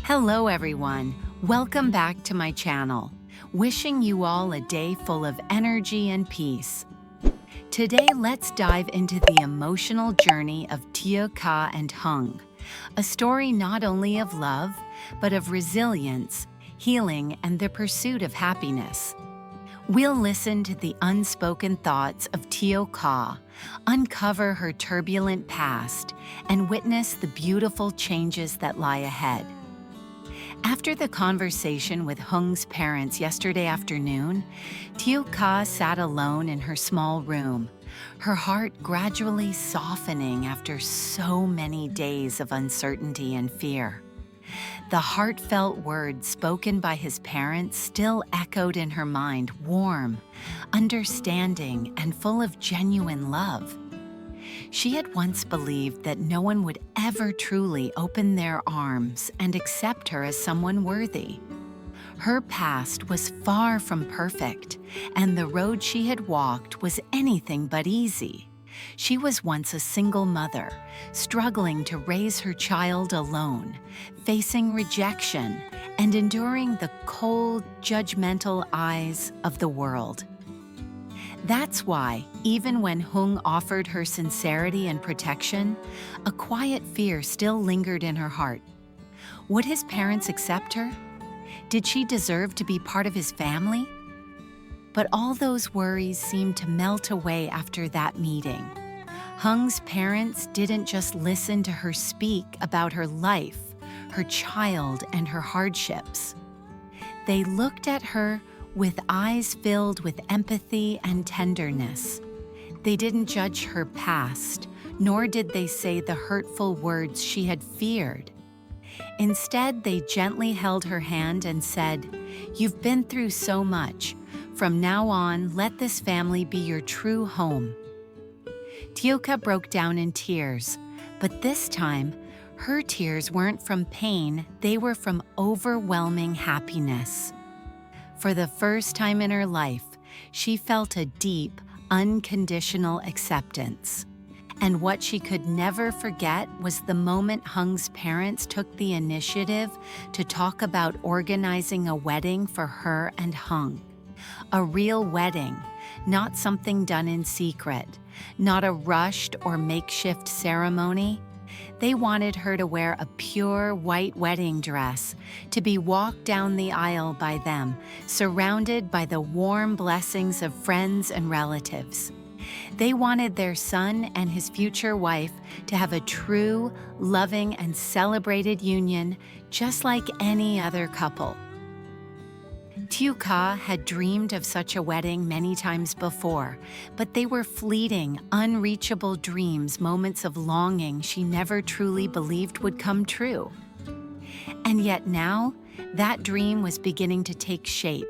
Hello everyone, welcome back to my channel. Wishing you all a day full of energy and peace. Today let's dive into the emotional journey of Tieu Ca and Hmong, a story not only of love, but of resilience, healing, and the pursuit of happiness. We'll listen to the unspoken thoughts of Tieu Ca, uncover her turbulent past, and witness the beautiful changes that lie ahead. After the conversation with Hmong's parents yesterday afternoon, Tieu Ca sat alone in her small room, her heart gradually softening after so many days of uncertainty and fear. The heartfelt words spoken by his parents still echoed in her mind, warm, understanding, and full of genuine love. She had once believed that no one would ever truly open their arms and accept her as someone worthy. Her past was far from perfect, and the road she had walked was anything but easy. She was once a single mother, struggling to raise her child alone, facing rejection, and enduring the cold, judgmental eyes of the world. That's why, even when Hmong offered her sincerity and protection, a quiet fear still lingered in her heart. Would his parents accept her? Did she deserve to be part of his family? But all those worries seemed to melt away after that meeting. Hmong's parents didn't just listen to her speak about her life, her child, and her hardships. They looked at her with eyes filled with empathy and tenderness. They didn't judge her past, nor did they say the hurtful words she had feared. Instead, they gently held her hand and said, "You've been through so much. From now on, let this family be your true home." Tieu Ca broke down in tears, but this time, her tears weren't from pain, they were from overwhelming happiness. For the first time in her life, she felt a deep, unconditional acceptance. And what she could never forget was the moment Hmong's parents took the initiative to talk about organizing a wedding for her and Hmong. A real wedding, not something done in secret, not a rushed or makeshift ceremony. They wanted her to wear a pure white wedding dress, to be walked down the aisle by them, surrounded by the warm blessings of friends and relatives. They wanted their son and his future wife to have a true, loving, and celebrated union, just like any other couple. Tieu Ca had dreamed of such a wedding many times before, but they were fleeting, unreachable dreams, moments of longing she never truly believed would come true. And yet now, that dream was beginning to take shape,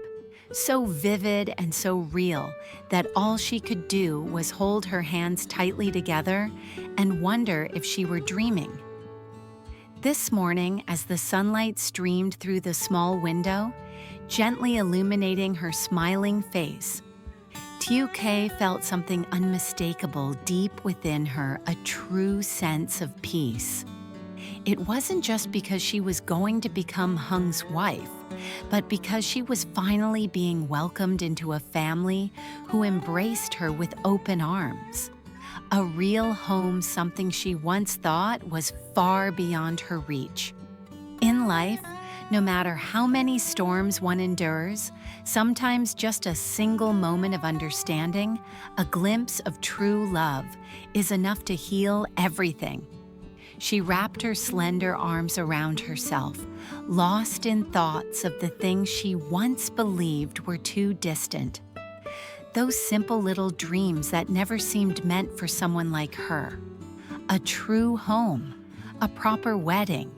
so vivid and so real that all she could do was hold her hands tightly together and wonder if she were dreaming. This morning, as the sunlight streamed through the small window, gently illuminating her smiling face, Tieu Ca felt something unmistakable deep within her, a true sense of peace. It wasn't just because she was going to become Hmong's wife, but because she was finally being welcomed into a family who embraced her with open arms. A real home, something she once thought was far beyond her reach. In life, no matter how many storms one endures, sometimes just a single moment of understanding, a glimpse of true love, is enough to heal everything. She wrapped her slender arms around herself, lost in thoughts of the things she once believed were too distant. Those simple little dreams that never seemed meant for someone like her. A true home, a proper wedding,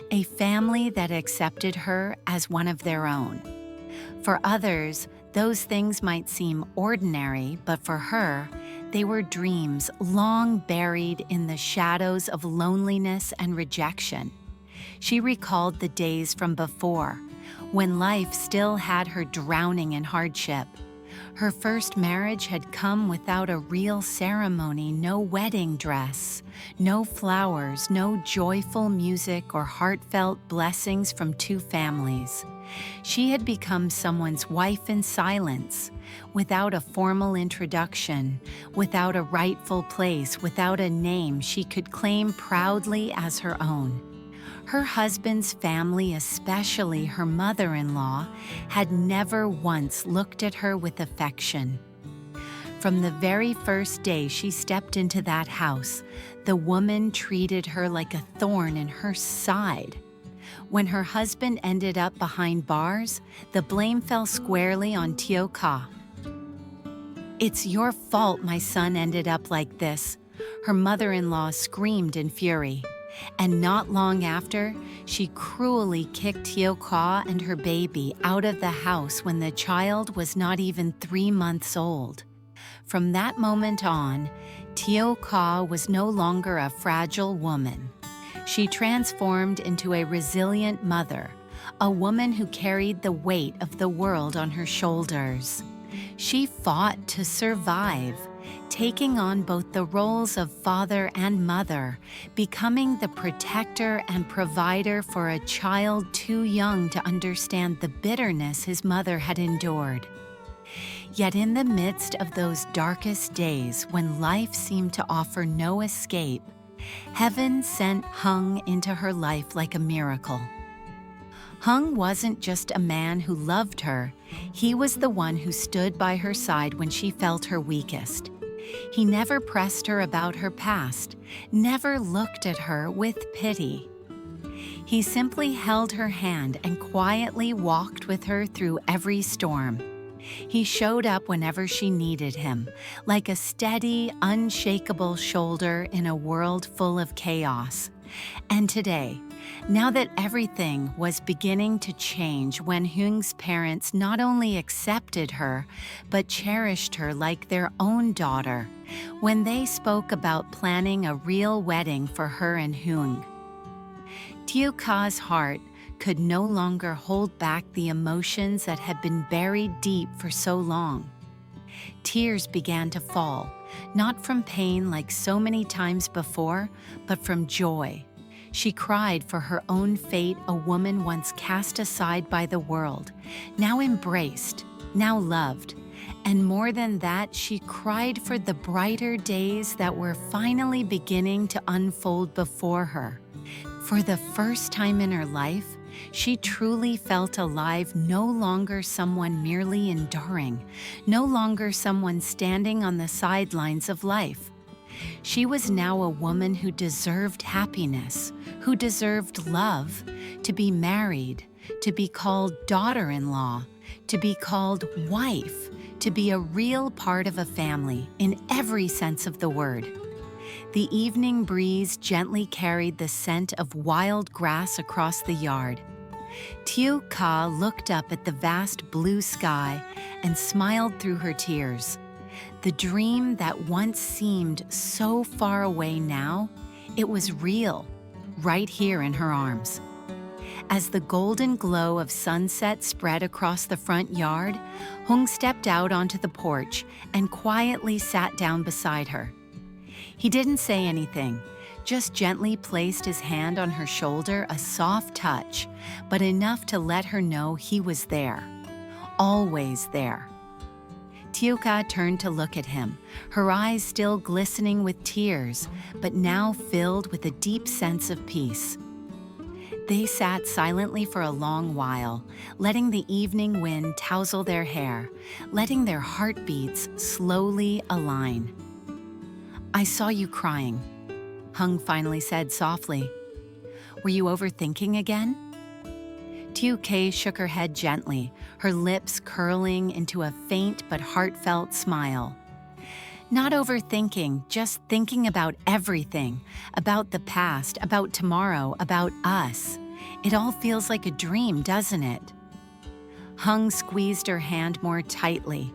a family that accepted her as one of their own. For others, those things might seem ordinary, but for her, they were dreams long buried in the shadows of loneliness and rejection. She recalled the days from before, when life still had her drowning in hardship. Her first marriage had come without a real ceremony, no wedding dress, no flowers, no joyful music or heartfelt blessings from two families. She had become someone's wife in silence, without a formal introduction, without a rightful place, without a name she could claim proudly as her own. Her husband's family, especially her mother-in-law, had never once looked at her with affection. From the very first day she stepped into that house, the woman treated her like a thorn in her side. When her husband ended up behind bars, the blame fell squarely on Tieu Ca. "It's your fault my son ended up like this," her mother-in-law screamed in fury. And not long after, she cruelly kicked Tieu Ca and her baby out of the house when the child was not even 3 months old. From that moment on, Tieu Ca was no longer a fragile woman. She transformed into a resilient mother, a woman who carried the weight of the world on her shoulders. She fought to survive, taking on both the roles of father and mother, becoming the protector and provider for a child too young to understand the bitterness his mother had endured. Yet in the midst of those darkest days when life seemed to offer no escape, heaven sent Hmong into her life like a miracle. Hmong wasn't just a man who loved her, he was the one who stood by her side when she felt her weakest. He never pressed her about her past, never looked at her with pity. He simply held her hand and quietly walked with her through every storm. He showed up whenever she needed him, like a steady, unshakable shoulder in a world full of chaos. And today, now that everything was beginning to change when Hmong's parents not only accepted her, but cherished her like their own daughter, when they spoke about planning a real wedding for her and Hmong. Tieu Ca's heart could no longer hold back the emotions that had been buried deep for so long. Tears began to fall, not from pain like so many times before, but from joy. She cried for her own fate, a woman once cast aside by the world, now embraced, now loved. And more than that, she cried for the brighter days that were finally beginning to unfold before her. For the first time in her life, she truly felt alive, no longer someone merely enduring, no longer someone standing on the sidelines of life. She was now a woman who deserved happiness, who deserved love, to be married, to be called daughter-in-law, to be called wife, to be a real part of a family in every sense of the word. The evening breeze gently carried the scent of wild grass across the yard. Tieu Ca looked up at the vast blue sky and smiled through her tears. The dream that once seemed so far away now, it was real, right here in her arms. As the golden glow of sunset spread across the front yard, Hmong stepped out onto the porch and quietly sat down beside her. He didn't say anything, just gently placed his hand on her shoulder, a soft touch, but enough to let her know he was there, always there. Tieu Ca turned to look at him, her eyes still glistening with tears, but now filled with a deep sense of peace. They sat silently for a long while, letting the evening wind tousle their hair, letting their heartbeats slowly align. "I saw you crying," Hmong finally said softly. "Were you overthinking again?" Tieu Ca shook her head gently, her lips curling into a faint but heartfelt smile. "Not overthinking, just thinking about everything, about the past, about tomorrow, about us. It all feels like a dream, doesn't it?" Hmong squeezed her hand more tightly.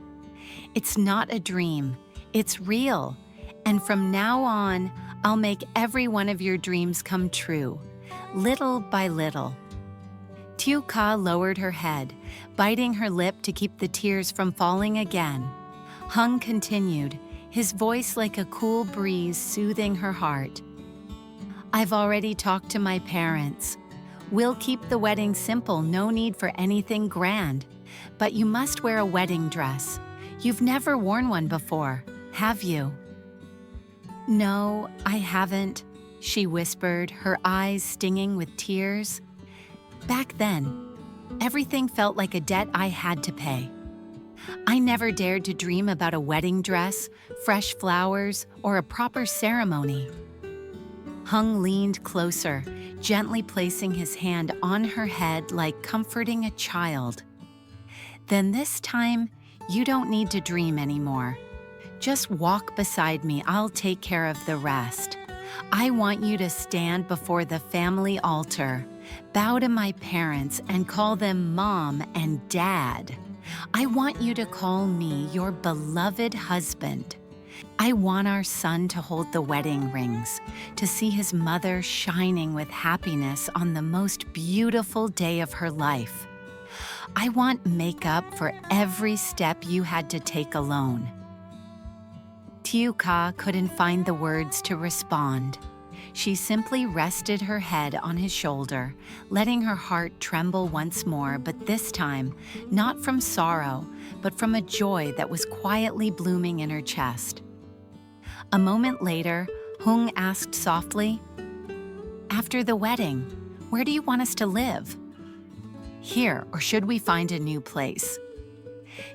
"It's not a dream, it's real. And from now on, I'll make every one of your dreams come true, little by little." Tieu Ca lowered her head, biting her lip to keep the tears from falling again. Hmong continued, his voice like a cool breeze soothing her heart. I've already talked to my parents. We'll keep the wedding simple, no need for anything grand. But you must wear a wedding dress. You've never worn one before, have you? No, I haven't, she whispered, her eyes stinging with tears. Back then, everything felt like a debt I had to pay. I never dared to dream about a wedding dress, fresh flowers, or a proper ceremony. Hmong leaned closer, gently placing his hand on her head like comforting a child. Then this time, you don't need to dream anymore. Just walk beside me, I'll take care of the rest. I want you to stand before the family altar, bow to my parents and call them Mom and Dad. I want you to call me your beloved husband. I want our son to hold the wedding rings, to see his mother shining with happiness on the most beautiful day of her life. I want makeup for every step you had to take alone. Tieu Ca couldn't find the words to respond. She simply rested her head on his shoulder, letting her heart tremble once more, but this time, not from sorrow, but from a joy that was quietly blooming in her chest. A moment later, Hmong asked softly, "After the wedding, where do you want us to live? Here, or should we find a new place?"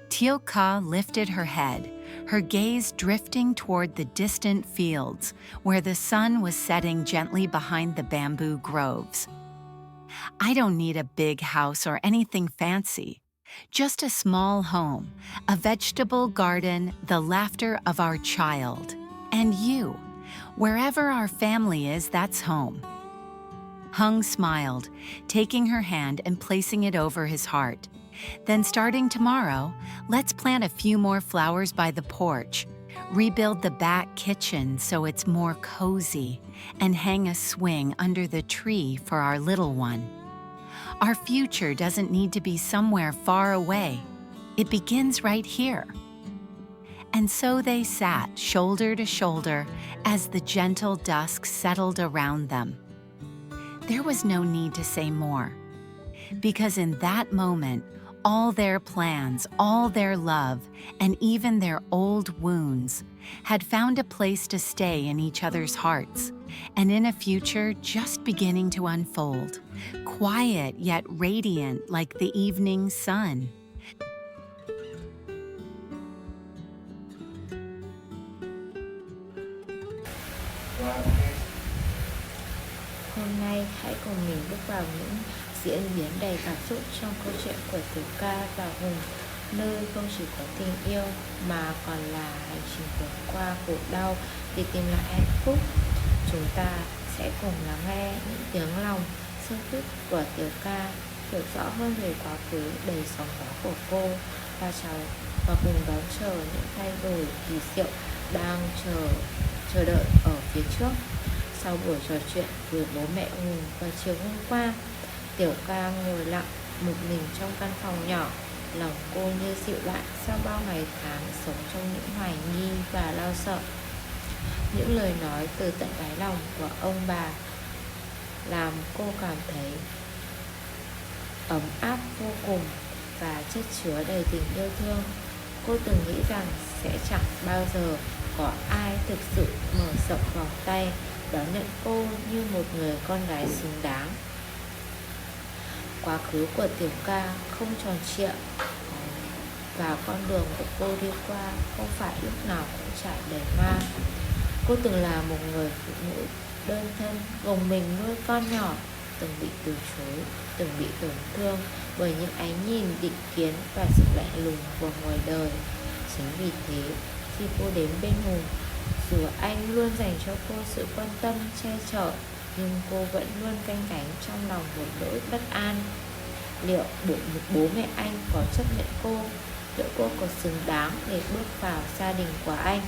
Tieu Ca lifted her head, her gaze drifting toward the distant fields where the sun was setting gently behind the bamboo groves. I don't need a big house or anything fancy, just a small home, a vegetable garden, the laughter of our child, and you. Wherever our family is, that's home. Hmong smiled, taking her hand and placing it over his heart. Then starting tomorrow, let's plant a few more flowers by the porch, rebuild the back kitchen so it's more cozy, and hang a swing under the tree for our little one. Our future doesn't need to be somewhere far away. It begins right here. And so they sat shoulder to shoulder as the gentle dusk settled around them. There was no need to say more, because in that moment, all their plans, all their love, and even their old wounds had found a place to stay in each other's hearts, and in a future just beginning to unfold, quiet yet radiant like the evening sun. Hôm nay hãy cùng mình bước vào những diễn biến đầy cảm xúc trong câu chuyện của Tieu Ca và Hùng, nơi không chỉ có tình yêu mà còn là hành trình vượt qua khổ đau để tìm lại hạnh phúc. Chúng ta sẽ cùng lắng nghe những tiếng lòng sâu sắc của Tieu Ca, hiểu rõ hơn về quá khứ đầy sóng gió của cô và cùng đón chờ những thay đổi kỳ diệu đang chờ đợi ở phía trước. Sau buổi trò chuyện với bố mẹ Hùng vào chiều hôm qua, Tieu Ca ngồi lặng một mình trong căn phòng nhỏ. Lòng cô như dịu lại sau bao ngày tháng sống trong những hoài nghi và lo sợ. Những lời nói từ tận đáy lòng của ông bà làm cô cảm thấy ấm áp vô cùng và chất chứa đầy tình yêu thương. Cô từng nghĩ rằng sẽ chẳng bao giờ có ai thực sự mở rộng vòng tay đón nhận cô như một người con gái xứng đáng. Quá khứ của Tieu Ca không tròn trịa và con đường của cô đi qua không phải lúc nào cũng trải đầy hoa. Cô từng là một người phụ nữ đơn thân, gồng mình nuôi con nhỏ, từng bị từ chối, từng bị tổn thương bởi những ánh nhìn định kiến và sự lạnh lùng của ngoài đời. Chính vì thế, khi cô đến bên Hùng, dù anh luôn dành cho cô sự quan tâm, che chở, nhưng cô vẫn luôn canh cánh trong lòng một nỗi bất an. Liệu bố mẹ anh có chấp nhận cô? Liệu cô có xứng đáng để bước vào gia đình của anh?